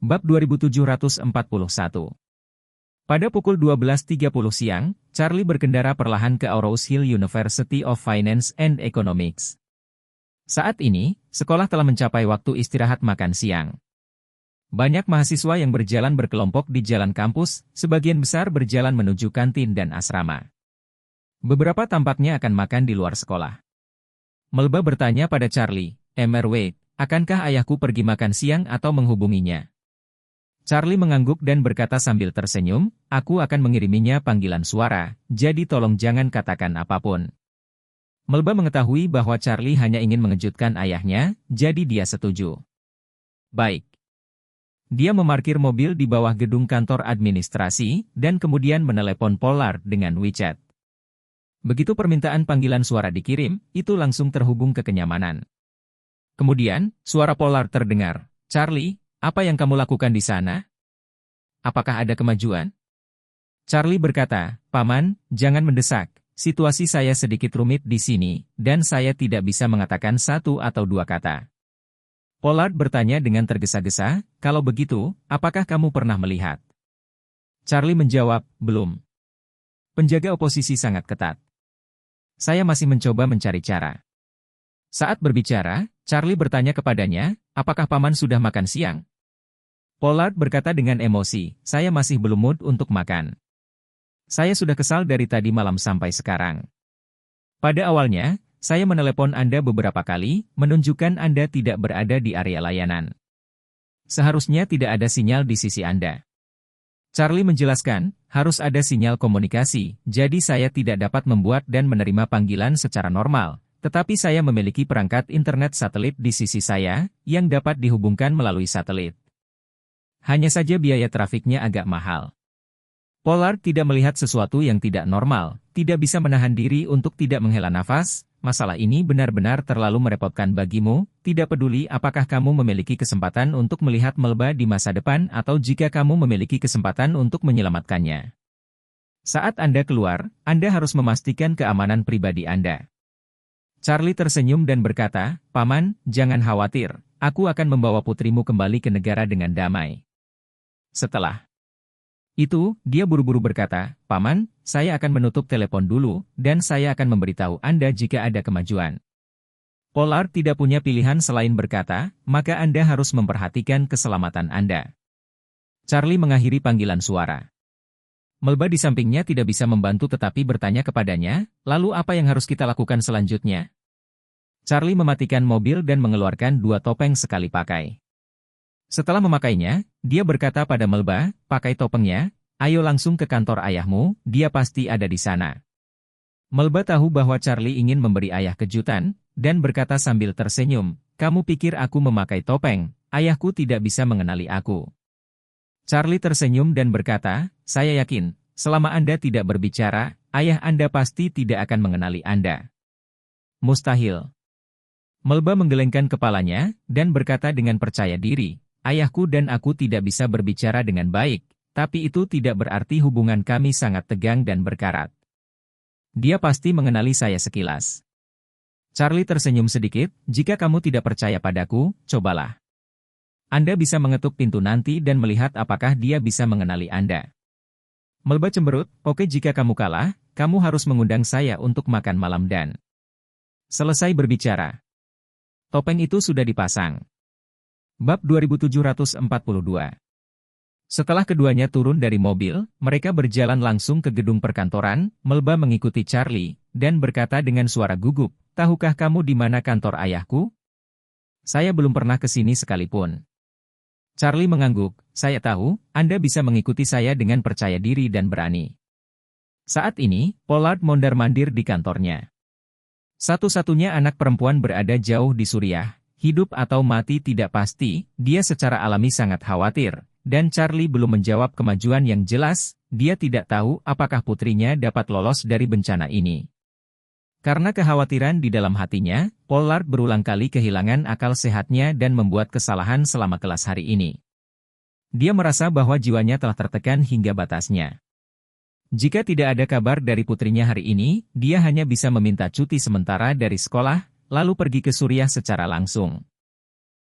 Bab 2741. Pada pukul 12.30 siang, Charlie berkendara perlahan ke Aarhus Hill University of Finance and Economics. Saat ini, sekolah telah mencapai waktu istirahat makan siang. Banyak mahasiswa yang berjalan berkelompok di jalan kampus, sebagian besar berjalan menuju kantin dan asrama. Beberapa tampaknya akan makan di luar sekolah. Melba bertanya pada Charlie, "Wade, akankah ayahku pergi makan siang atau menghubunginya?" Charlie mengangguk dan berkata sambil tersenyum, "Aku akan mengiriminya panggilan suara, jadi tolong jangan katakan apapun." Melba mengetahui bahwa Charlie hanya ingin mengejutkan ayahnya, jadi dia setuju. Baik. Dia memarkir mobil di bawah gedung kantor administrasi, dan kemudian menelepon Pollard dengan WeChat. Begitu permintaan panggilan suara dikirim, itu langsung terhubung ke kenyamanan. Kemudian, suara Pollard terdengar, "Charlie, apa yang kamu lakukan di sana? Apakah ada kemajuan?" Charlie berkata, "Paman, jangan mendesak. Situasi saya sedikit rumit di sini, dan saya tidak bisa mengatakan satu atau dua kata." Pollard bertanya dengan tergesa-gesa, "Kalau begitu, apakah kamu pernah melihat?" Charlie menjawab, "Belum. Penjaga oposisi sangat ketat. Saya masih mencoba mencari cara." Saat berbicara, Charlie bertanya kepadanya, "Apakah paman sudah makan siang?" Pollard berkata dengan emosi, "Saya masih belum mood untuk makan. Saya sudah kesal dari tadi malam sampai sekarang. Pada awalnya, saya menelepon Anda beberapa kali, menunjukkan Anda tidak berada di area layanan. Seharusnya tidak ada sinyal di sisi Anda." Charlie menjelaskan, "Harus ada sinyal komunikasi, jadi saya tidak dapat membuat dan menerima panggilan secara normal, tetapi saya memiliki perangkat internet satelit di sisi saya, yang dapat dihubungkan melalui satelit. Hanya saja biaya trafiknya agak mahal." Pollard tidak melihat sesuatu yang tidak normal, tidak bisa menahan diri untuk tidak menghela nafas. "Masalah ini benar-benar terlalu merepotkan bagimu, tidak peduli apakah kamu memiliki kesempatan untuk melihat Melba di masa depan atau jika kamu memiliki kesempatan untuk menyelamatkannya. Saat Anda keluar, Anda harus memastikan keamanan pribadi Anda." Charlie tersenyum dan berkata, "Paman, jangan khawatir, aku akan membawa putrimu kembali ke negara dengan damai." Setelah itu, dia buru-buru berkata, "Paman, saya akan menutup telepon dulu, dan saya akan memberitahu Anda jika ada kemajuan." Pollard tidak punya pilihan selain berkata, "Maka Anda harus memperhatikan keselamatan Anda." Charlie mengakhiri panggilan suara. Melba di sampingnya tidak bisa membantu tetapi bertanya kepadanya, "Lalu apa yang harus kita lakukan selanjutnya?" Charlie mematikan mobil dan mengeluarkan dua topeng sekali pakai. Setelah memakainya, dia berkata pada Melba, "Pakai topengnya, ayo langsung ke kantor ayahmu, dia pasti ada di sana." Melba tahu bahwa Charlie ingin memberi ayah kejutan, dan berkata sambil tersenyum, "Kamu pikir aku memakai topeng, ayahku tidak bisa mengenali aku." Charlie tersenyum dan berkata, "Saya yakin, selama Anda tidak berbicara, ayah Anda pasti tidak akan mengenali Anda." "Mustahil." Melba menggelengkan kepalanya, dan berkata dengan percaya diri, "Ayahku dan aku tidak bisa berbicara dengan baik, tapi itu tidak berarti hubungan kami sangat tegang dan berkarat. Dia pasti mengenali saya sekilas." Charlie tersenyum sedikit, "Jika kamu tidak percaya padaku, cobalah. Anda bisa mengetuk pintu nanti dan melihat apakah dia bisa mengenali Anda." Melba cemberut, "Oke, jika kamu kalah, kamu harus mengundang saya untuk makan malam dan..." Selesai berbicara, topeng itu sudah dipasang. Bab 2742. Setelah keduanya turun dari mobil, mereka berjalan langsung ke gedung perkantoran. Melba mengikuti Charlie, dan berkata dengan suara gugup, "Tahukah kamu di mana kantor ayahku? Saya belum pernah ke sini sekalipun." Charlie mengangguk, "Saya tahu, Anda bisa mengikuti saya dengan percaya diri dan berani." Saat ini, Pollard mondar-mandir di kantornya. Satu-satunya anak perempuan berada jauh di Suriah. Hidup atau mati tidak pasti, dia secara alami sangat khawatir, dan Charlie belum menjawab kemajuan yang jelas, dia tidak tahu apakah putrinya dapat lolos dari bencana ini. Karena kekhawatiran di dalam hatinya, Pollard berulang kali kehilangan akal sehatnya dan membuat kesalahan selama kelas hari ini. Dia merasa bahwa jiwanya telah tertekan hingga batasnya. Jika tidak ada kabar dari putrinya hari ini, dia hanya bisa meminta cuti sementara dari sekolah, lalu pergi ke Suriah secara langsung.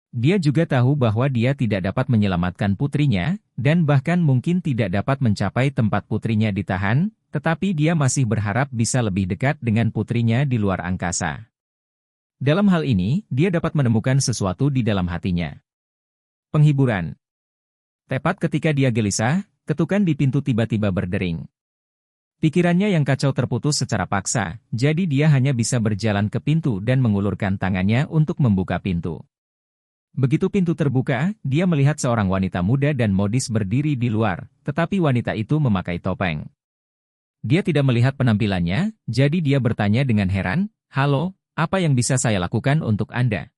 Dia juga tahu bahwa dia tidak dapat menyelamatkan putrinya, dan bahkan mungkin tidak dapat mencapai tempat putrinya ditahan, tetapi dia masih berharap bisa lebih dekat dengan putrinya di luar angkasa. Dalam hal ini, dia dapat menemukan sesuatu di dalam hatinya. Penghiburan. Tepat ketika dia gelisah, ketukan di pintu tiba-tiba berdering. Pikirannya yang kacau terputus secara paksa, jadi dia hanya bisa berjalan ke pintu dan mengulurkan tangannya untuk membuka pintu. Begitu pintu terbuka, dia melihat seorang wanita muda dan modis berdiri di luar, tetapi wanita itu memakai topeng. Dia tidak melihat penampilannya, jadi dia bertanya dengan heran, "Halo, apa yang bisa saya lakukan untuk Anda?"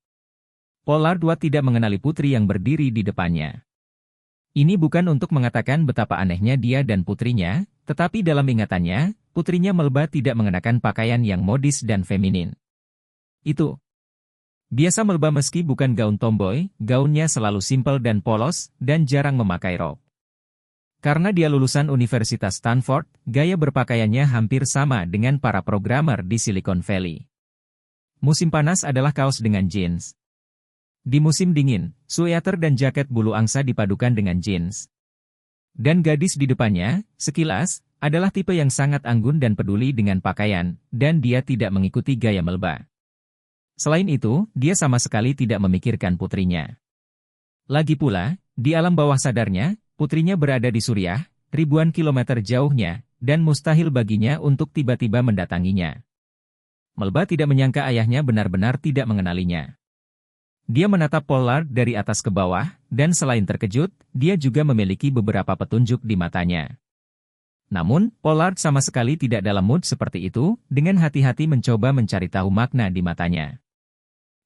Pollard tidak mengenali putri yang berdiri di depannya. Ini bukan untuk mengatakan betapa anehnya dia dan putrinya, tetapi dalam ingatannya, putrinya Melba tidak mengenakan pakaian yang modis dan feminin. Itu biasa Melba meski bukan gaun tomboy, gaunnya selalu simpel dan polos, dan jarang memakai rok. Karena dia lulusan Universitas Stanford, gaya berpakaiannya hampir sama dengan para programmer di Silicon Valley. Musim panas adalah kaos dengan jeans. Di musim dingin, sweater dan jaket bulu angsa dipadukan dengan jeans. Dan gadis di depannya, sekilas, adalah tipe yang sangat anggun dan peduli dengan pakaian, dan dia tidak mengikuti gaya Melba. Selain itu, dia sama sekali tidak memikirkan putrinya. Lagi pula, di alam bawah sadarnya, putrinya berada di Suriah, ribuan kilometer jauhnya, dan mustahil baginya untuk tiba-tiba mendatanginya. Melba tidak menyangka ayahnya benar-benar tidak mengenalinya. Dia menatap Pollard dari atas ke bawah, dan selain terkejut, dia juga memiliki beberapa petunjuk di matanya. Namun, Pollard sama sekali tidak dalam mood seperti itu, dengan hati-hati mencoba mencari tahu makna di matanya.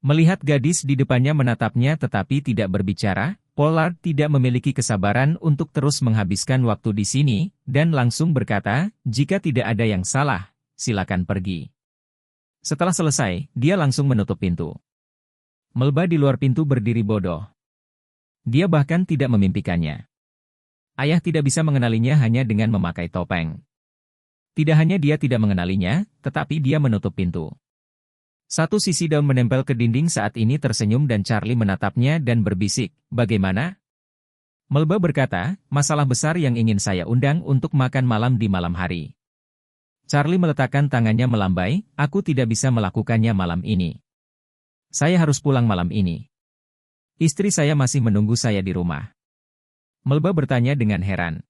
Melihat gadis di depannya menatapnya tetapi tidak berbicara, Pollard tidak memiliki kesabaran untuk terus menghabiskan waktu di sini, dan langsung berkata, "Jika tidak ada yang salah, silakan pergi." Setelah selesai, dia langsung menutup pintu. Melba di luar pintu berdiri bodoh. Dia bahkan tidak memimpikannya. Ayah tidak bisa mengenalinya hanya dengan memakai topeng. Tidak hanya dia tidak mengenalinya, tetapi dia menutup pintu. Satu sisi daun menempel ke dinding saat ini tersenyum dan Charlie menatapnya dan berbisik, "Bagaimana?" Melba berkata, "Masalah besar yang ingin saya undang untuk makan malam di malam hari." Charlie meletakkan tangannya melambai, "Aku tidak bisa melakukannya malam ini. Saya harus pulang malam ini. Istri saya masih menunggu saya di rumah." Melba bertanya dengan heran,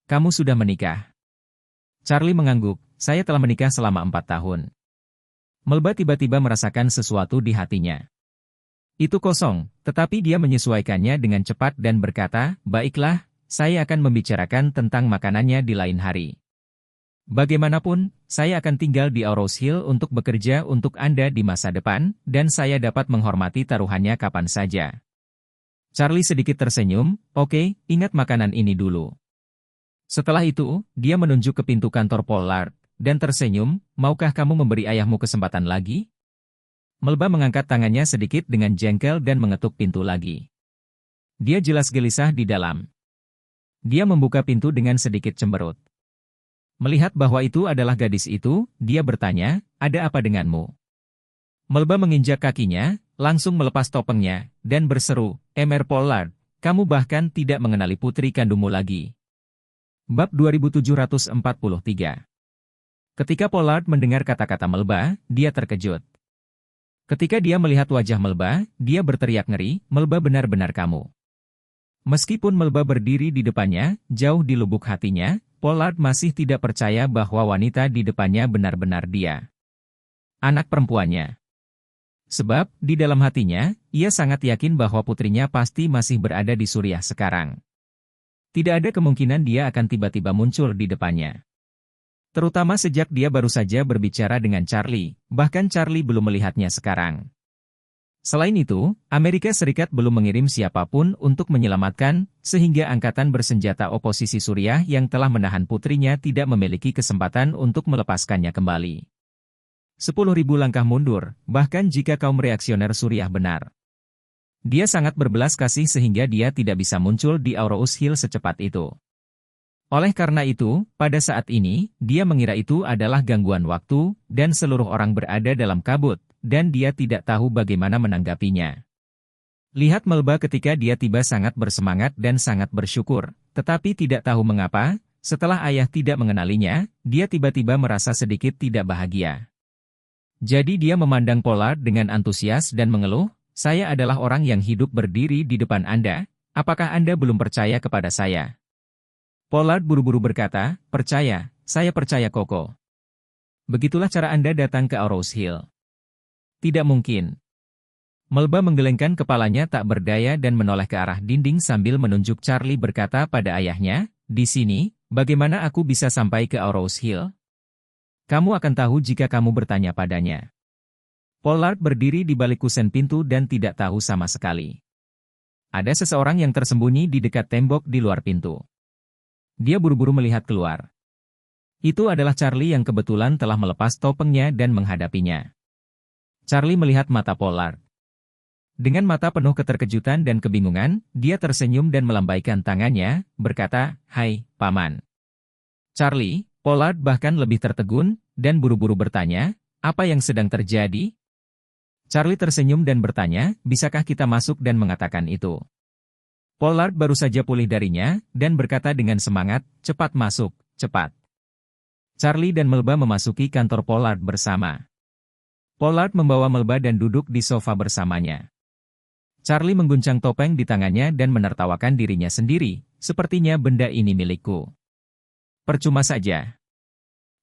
"Kamu sudah menikah?" Charlie mengangguk, "Saya telah menikah selama 4 tahun. Melba tiba-tiba merasakan sesuatu di hatinya. Itu kosong, tetapi dia menyesuaikannya dengan cepat dan berkata, "Baiklah, saya akan membicarakan tentang makanannya di lain hari. Bagaimanapun, saya akan tinggal di Aurous Hill untuk bekerja untuk Anda di masa depan, dan saya dapat menghormati taruhannya kapan saja." Charlie sedikit tersenyum, "Oke, ingat makanan ini dulu." Setelah itu, dia menunjuk ke pintu kantor Pollard, dan tersenyum, "Maukah kamu memberi ayahmu kesempatan lagi?" Melba mengangkat tangannya sedikit dengan jengkel dan mengetuk pintu lagi. Dia jelas gelisah di dalam. Dia membuka pintu dengan sedikit cemberut. Melihat bahwa itu adalah gadis itu, dia bertanya, "Ada apa denganmu?" Melba menginjak kakinya, langsung melepas topengnya, dan berseru, "Emer Pollard, kamu bahkan tidak mengenali putri kandungmu lagi." Bab 2743. Ketika Pollard mendengar kata-kata Melba, dia terkejut. Ketika dia melihat wajah Melba, dia berteriak ngeri, "Melba benar-benar kamu." Meskipun Melba berdiri di depannya, jauh di lubuk hatinya, Pollard masih tidak percaya bahwa wanita di depannya benar-benar dia. Anak perempuannya. Sebab, di dalam hatinya, ia sangat yakin bahwa putrinya pasti masih berada di Suriah sekarang. Tidak ada kemungkinan dia akan tiba-tiba muncul di depannya. Terutama sejak dia baru saja berbicara dengan Charlie, bahkan Charlie belum melihatnya sekarang. Selain itu, Amerika Serikat belum mengirim siapapun untuk menyelamatkan, sehingga angkatan bersenjata oposisi Suriah yang telah menahan putrinya tidak memiliki kesempatan untuk melepaskannya kembali. 10.000 langkah mundur, bahkan jika kaum reaksioner Suriah benar. Dia sangat berbelas kasih sehingga dia tidak bisa muncul di Aurous Hill secepat itu. Oleh karena itu, pada saat ini, dia mengira itu adalah gangguan waktu, dan seluruh orang berada dalam kabut, dan dia tidak tahu bagaimana menanggapinya. Lihat Melba ketika dia tiba sangat bersemangat dan sangat bersyukur, tetapi tidak tahu mengapa, setelah ayah tidak mengenalinya, dia tiba-tiba merasa sedikit tidak bahagia. Jadi dia memandang Pollard dengan antusias dan mengeluh, "Saya adalah orang yang hidup berdiri di depan Anda, apakah Anda belum percaya kepada saya?" Pollard buru-buru berkata, "Percaya, saya percaya Koko. Begitulah cara Anda datang ke Aurous Hill." "Tidak mungkin." Melba menggelengkan kepalanya tak berdaya dan menoleh ke arah dinding sambil menunjuk. Charlie berkata pada ayahnya, "Di sini, bagaimana aku bisa sampai ke Aurous Hill? Kamu akan tahu jika kamu bertanya padanya." Pollard berdiri di balik kusen pintu dan tidak tahu sama sekali. Ada seseorang yang tersembunyi di dekat tembok di luar pintu. Dia buru-buru melihat keluar. Itu adalah Charlie yang kebetulan telah melepas topengnya dan menghadapinya. Charlie melihat mata Pollard. Dengan mata penuh keterkejutan dan kebingungan, dia tersenyum dan melambaikan tangannya, berkata, "Hai, Paman." Charlie, Pollard bahkan lebih tertegun, dan buru-buru bertanya, "Apa yang sedang terjadi?" Charlie tersenyum dan bertanya, "Bisakah kita masuk dan mengatakan itu?" Pollard baru saja pulih darinya, dan berkata dengan semangat, "Cepat masuk, cepat." Charlie dan Melba memasuki kantor Pollard bersama. Pollard membawa Melba dan duduk di sofa bersamanya. Charlie mengguncang topeng di tangannya dan menertawakan dirinya sendiri, "Sepertinya benda ini milikku." "Percuma saja."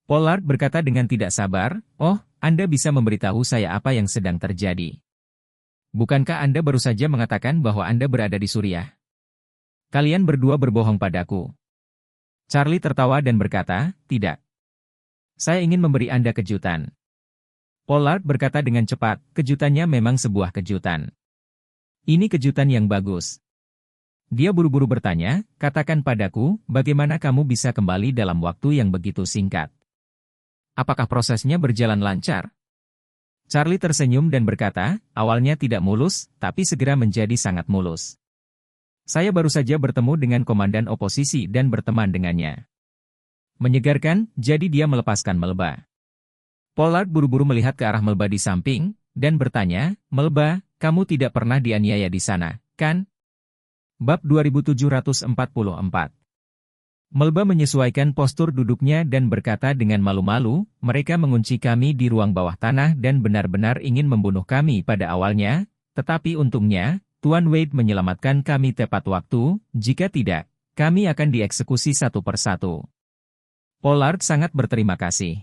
Pollard berkata dengan tidak sabar, "Oh, Anda bisa memberitahu saya apa yang sedang terjadi. Bukankah Anda baru saja mengatakan bahwa Anda berada di Suriah? Kalian berdua berbohong padaku." Charlie tertawa dan berkata, "Tidak. Saya ingin memberi Anda kejutan." Pollard berkata dengan cepat, "Kejutannya memang sebuah kejutan. Ini kejutan yang bagus." Dia buru-buru bertanya, "Katakan padaku, bagaimana kamu bisa kembali dalam waktu yang begitu singkat? Apakah prosesnya berjalan lancar?" Charlie tersenyum dan berkata, "Awalnya tidak mulus, tapi segera menjadi sangat mulus. Saya baru saja bertemu dengan komandan oposisi dan berteman dengannya." "Menyegarkan," jadi dia melepaskan Melba. Pollard buru-buru melihat ke arah Melba di samping, dan bertanya, "Melba, kamu tidak pernah dianiaya di sana, kan?" Bab 2744. Melba menyesuaikan postur duduknya dan berkata dengan malu-malu, "Mereka mengunci kami di ruang bawah tanah dan benar-benar ingin membunuh kami pada awalnya, tetapi untungnya, Tuan Wade menyelamatkan kami tepat waktu, jika tidak, kami akan dieksekusi satu persatu." Pollard sangat berterima kasih.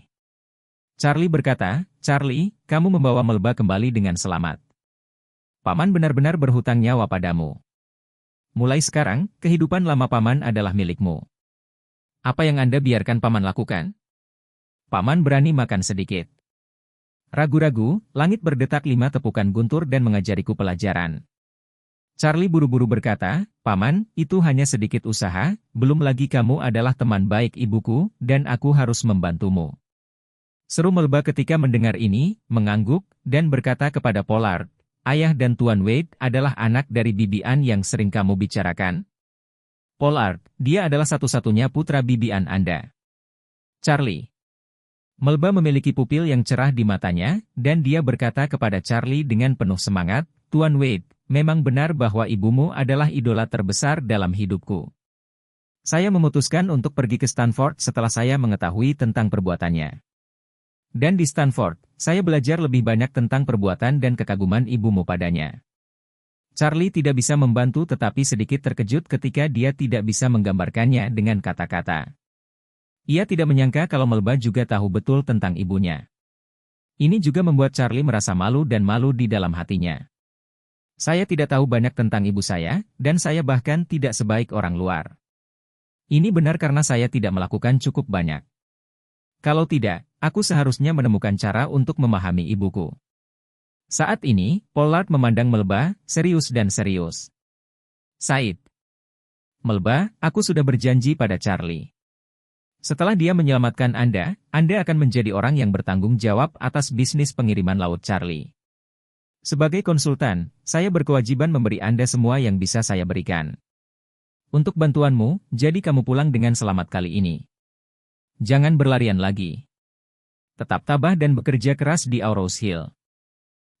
Charlie berkata, "Charlie, kamu membawa Melba kembali dengan selamat. Paman benar-benar berhutang nyawa padamu. Mulai sekarang, kehidupan lama Paman adalah milikmu. Apa yang Anda biarkan Paman lakukan? Paman berani makan sedikit." Ragu-ragu, langit berdetak 5 tepukan guntur dan mengajariku pelajaran. Charlie buru-buru berkata, "Paman, itu hanya sedikit usaha, belum lagi kamu adalah teman baik ibuku, dan aku harus membantumu." Seru Melba ketika mendengar ini, mengangguk, dan berkata kepada Pollard, "Ayah dan Tuan Wade adalah anak dari bibian yang sering kamu bicarakan?" "Pollard, dia adalah satu-satunya putra bibian Anda." "Charlie." Melba memiliki pupil yang cerah di matanya, dan dia berkata kepada Charlie dengan penuh semangat, "Tuan Wade, memang benar bahwa ibumu adalah idola terbesar dalam hidupku. Saya memutuskan untuk pergi ke Stanford setelah saya mengetahui tentang perbuatannya. Dan di Stanford, saya belajar lebih banyak tentang perbuatan dan kekaguman ibumu padanya." Charlie tidak bisa membantu tetapi sedikit terkejut ketika dia tidak bisa menggambarkannya dengan kata-kata. Ia tidak menyangka kalau Melba juga tahu betul tentang ibunya. Ini juga membuat Charlie merasa malu dan malu di dalam hatinya. "Saya tidak tahu banyak tentang ibu saya, dan saya bahkan tidak sebaik orang luar. Ini benar karena saya tidak melakukan cukup banyak. Kalau tidak, aku seharusnya menemukan cara untuk memahami ibuku." Saat ini, Pollard memandang Melba, serius dan serius. "Said." "Melba, aku sudah berjanji pada Charlie. Setelah dia menyelamatkan Anda akan menjadi orang yang bertanggung jawab atas bisnis pengiriman laut Charlie. Sebagai konsultan, saya berkewajiban memberi Anda semua yang bisa saya berikan. Untuk bantuanmu, jadi kamu pulang dengan selamat kali ini. Jangan berlarian lagi. Tetap tabah dan bekerja keras di Aurous Hill.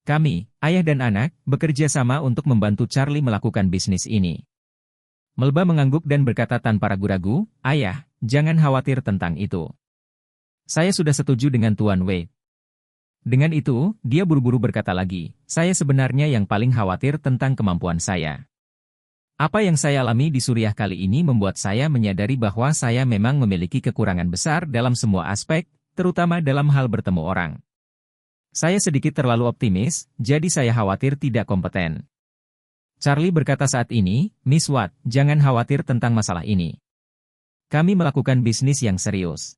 Kami, ayah dan anak, bekerja sama untuk membantu Charlie melakukan bisnis ini. Melba mengangguk dan berkata tanpa ragu-ragu, "Ayah, jangan khawatir tentang itu. Saya sudah setuju dengan Tuan Wade." Dengan itu, dia buru-buru berkata lagi, "Saya sebenarnya yang paling khawatir tentang kemampuan saya. Apa yang saya alami di Suriah kali ini membuat saya menyadari bahwa saya memang memiliki kekurangan besar dalam semua aspek, terutama dalam hal bertemu orang. Saya sedikit terlalu optimis, jadi saya khawatir tidak kompeten." Charlie berkata saat ini, "Miss Watt, jangan khawatir tentang masalah ini. Kami melakukan bisnis yang serius.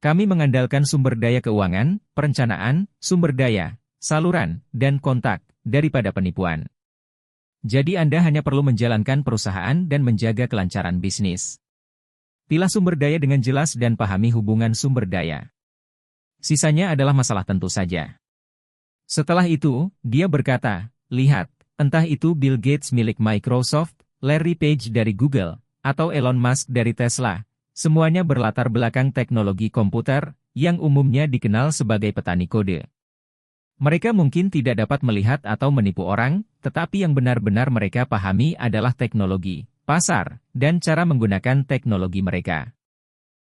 Kami mengandalkan sumber daya keuangan, perencanaan, sumber daya, saluran, dan kontak, daripada penipuan. Jadi Anda hanya perlu menjalankan perusahaan dan menjaga kelancaran bisnis. Pilah sumber daya dengan jelas dan pahami hubungan sumber daya. Sisanya adalah masalah tentu saja." Setelah itu, dia berkata, "Lihat, entah itu Bill Gates milik Microsoft, Larry Page dari Google, atau Elon Musk dari Tesla, semuanya berlatar belakang teknologi komputer, yang umumnya dikenal sebagai petani kode. Mereka mungkin tidak dapat melihat atau menipu orang, tetapi yang benar-benar mereka pahami adalah teknologi, pasar, dan cara menggunakan teknologi mereka.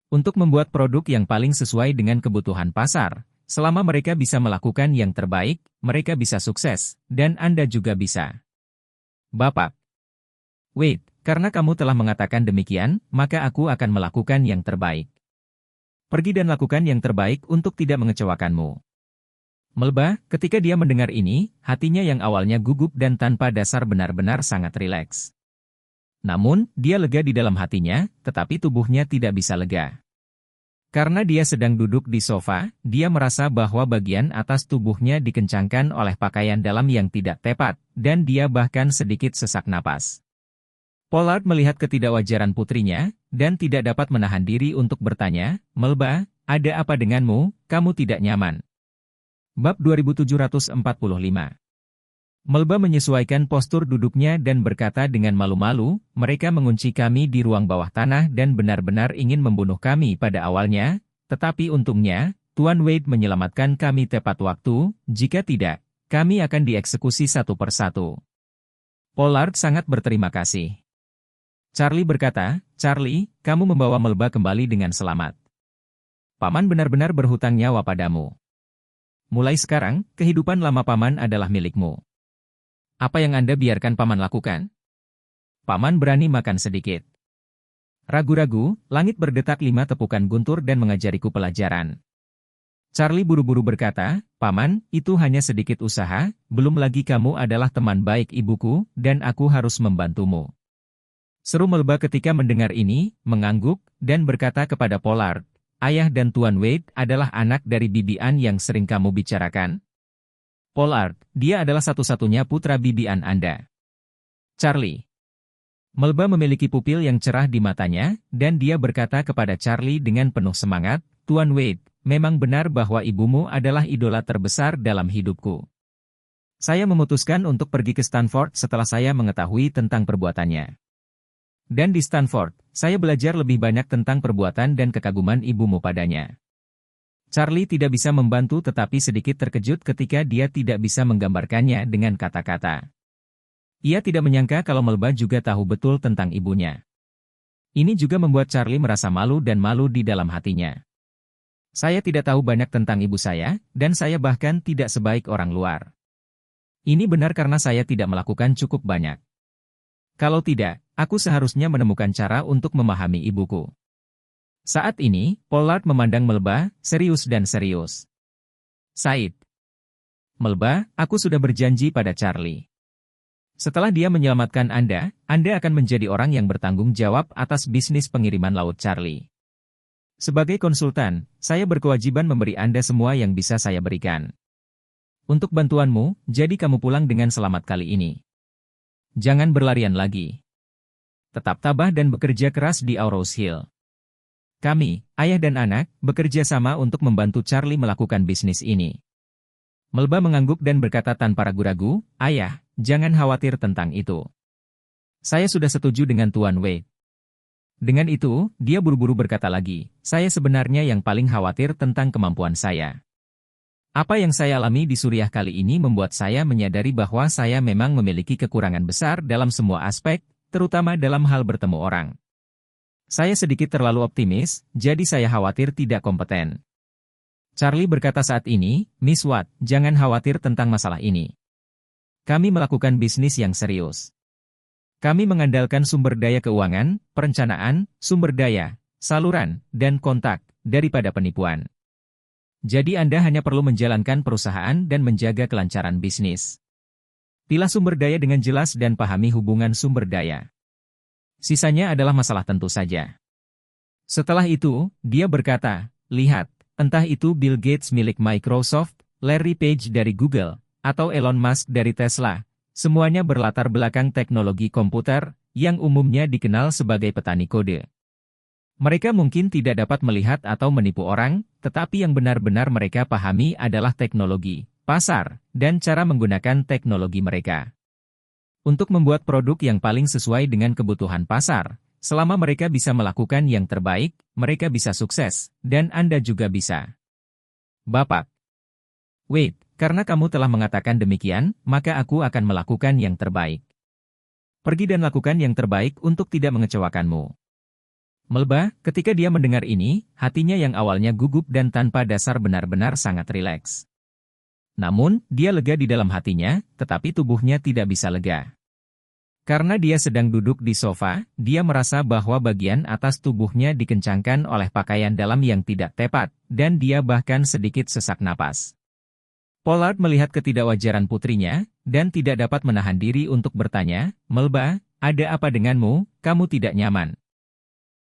Untuk membuat produk yang paling sesuai dengan kebutuhan pasar, selama mereka bisa melakukan yang terbaik, mereka bisa sukses, dan Anda juga bisa." Bapak Wade, karena kamu telah mengatakan demikian, maka aku akan melakukan yang terbaik. Pergi dan lakukan yang terbaik untuk tidak mengecewakanmu. Melba, ketika dia mendengar ini, hatinya yang awalnya gugup dan tanpa dasar benar-benar sangat rileks. Namun, dia lega di dalam hatinya, tetapi tubuhnya tidak bisa lega. Karena dia sedang duduk di sofa, dia merasa bahwa bagian atas tubuhnya dikencangkan oleh pakaian dalam yang tidak tepat, dan dia bahkan sedikit sesak napas. Pollard melihat ketidakwajaran putrinya, dan tidak dapat menahan diri untuk bertanya, "Melba, ada apa denganmu, kamu tidak nyaman?" Bab 2745. Melba menyesuaikan postur duduknya dan berkata dengan malu-malu, "Mereka mengunci kami di ruang bawah tanah dan benar-benar ingin membunuh kami pada awalnya, tetapi untungnya, Tuan Wade menyelamatkan kami tepat waktu, jika tidak, kami akan dieksekusi satu persatu." Pollard sangat berterima kasih. Charlie berkata, "Charlie, kamu membawa Melba kembali dengan selamat. Paman benar-benar berhutang nyawa padamu. Mulai sekarang, kehidupan lama Paman adalah milikmu. Apa yang Anda biarkan Paman lakukan? Paman berani makan sedikit." Ragu-ragu, langit berdetak 5 tepukan guntur dan mengajariku pelajaran. Charlie buru-buru berkata, "Paman, itu hanya sedikit usaha, belum lagi kamu adalah teman baik ibuku, dan aku harus membantumu." Seru Melba ketika mendengar ini, mengangguk, dan berkata kepada Pollard, "Ayah dan Tuan Wade adalah anak dari Bibi Ann yang sering kamu bicarakan?" "Pollard, dia adalah satu-satunya putra Bibi Ann Anda." "Charlie." Melba memiliki pupil yang cerah di matanya, dan dia berkata kepada Charlie dengan penuh semangat, "Tuan Wade, memang benar bahwa ibumu adalah idola terbesar dalam hidupku. Saya memutuskan untuk pergi ke Stanford setelah saya mengetahui tentang perbuatannya. Dan di Stanford, saya belajar lebih banyak tentang perbuatan dan kekaguman ibumu padanya." Charlie tidak bisa membantu tetapi sedikit terkejut ketika dia tidak bisa menggambarkannya dengan kata-kata. Ia tidak menyangka kalau Melba juga tahu betul tentang ibunya. Ini juga membuat Charlie merasa malu dan malu di dalam hatinya. "Saya tidak tahu banyak tentang ibu saya, dan saya bahkan tidak sebaik orang luar. Ini benar karena saya tidak melakukan cukup banyak. Kalau tidak, aku seharusnya menemukan cara untuk memahami ibuku." Saat ini, Pollard memandang Melba, serius dan serius. "Said." "Melba, aku sudah berjanji pada Charlie. Setelah dia menyelamatkan Anda akan menjadi orang yang bertanggung jawab atas bisnis pengiriman laut Charlie. Sebagai konsultan, saya berkewajiban memberi Anda semua yang bisa saya berikan. Untuk bantuanmu, jadi kamu pulang dengan selamat kali ini. Jangan berlarian lagi. Tetap tabah dan bekerja keras di Aurous Hill. Kami, ayah dan anak, bekerja sama untuk membantu Charlie melakukan bisnis ini." Melba mengangguk dan berkata tanpa ragu-ragu, "Ayah, jangan khawatir tentang itu. Saya sudah setuju dengan Tuan Wade." Dengan itu, dia buru-buru berkata lagi, "Saya sebenarnya yang paling khawatir tentang kemampuan saya. Apa yang saya alami di Suriah kali ini membuat saya menyadari bahwa saya memang memiliki kekurangan besar dalam semua aspek, terutama dalam hal bertemu orang. Saya sedikit terlalu optimis, jadi saya khawatir tidak kompeten. Charlie berkata saat ini, Miss Watt, jangan khawatir tentang masalah ini. Kami melakukan bisnis yang serius. Kami mengandalkan sumber daya keuangan, perencanaan, sumber daya, saluran, dan kontak, daripada penipuan. Jadi Anda hanya perlu menjalankan perusahaan dan menjaga kelancaran bisnis. Pilah sumber daya dengan jelas dan pahami hubungan sumber daya. Sisanya adalah masalah tentu saja. Setelah itu, dia berkata, lihat, entah itu Bill Gates milik Microsoft, Larry Page dari Google, atau Elon Musk dari Tesla, semuanya berlatar belakang teknologi komputer, yang umumnya dikenal sebagai petani kode. Mereka mungkin tidak dapat melihat atau menipu orang, tetapi yang benar-benar mereka pahami adalah teknologi, pasar, dan cara menggunakan teknologi mereka. Untuk membuat produk yang paling sesuai dengan kebutuhan pasar, selama mereka bisa melakukan yang terbaik, mereka bisa sukses, dan Anda juga bisa. Bapak. Wait, karena kamu telah mengatakan demikian, maka aku akan melakukan yang terbaik. Pergi dan lakukan yang terbaik untuk tidak mengecewakanmu. Melba, ketika dia mendengar ini, hatinya yang awalnya gugup dan tanpa dasar benar-benar sangat rileks. Namun, dia lega di dalam hatinya, tetapi tubuhnya tidak bisa lega. Karena dia sedang duduk di sofa, dia merasa bahwa bagian atas tubuhnya dikencangkan oleh pakaian dalam yang tidak tepat, dan dia bahkan sedikit sesak napas. Pollard melihat ketidakwajaran putrinya, dan tidak dapat menahan diri untuk bertanya, Melba, ada apa denganmu, kamu tidak nyaman?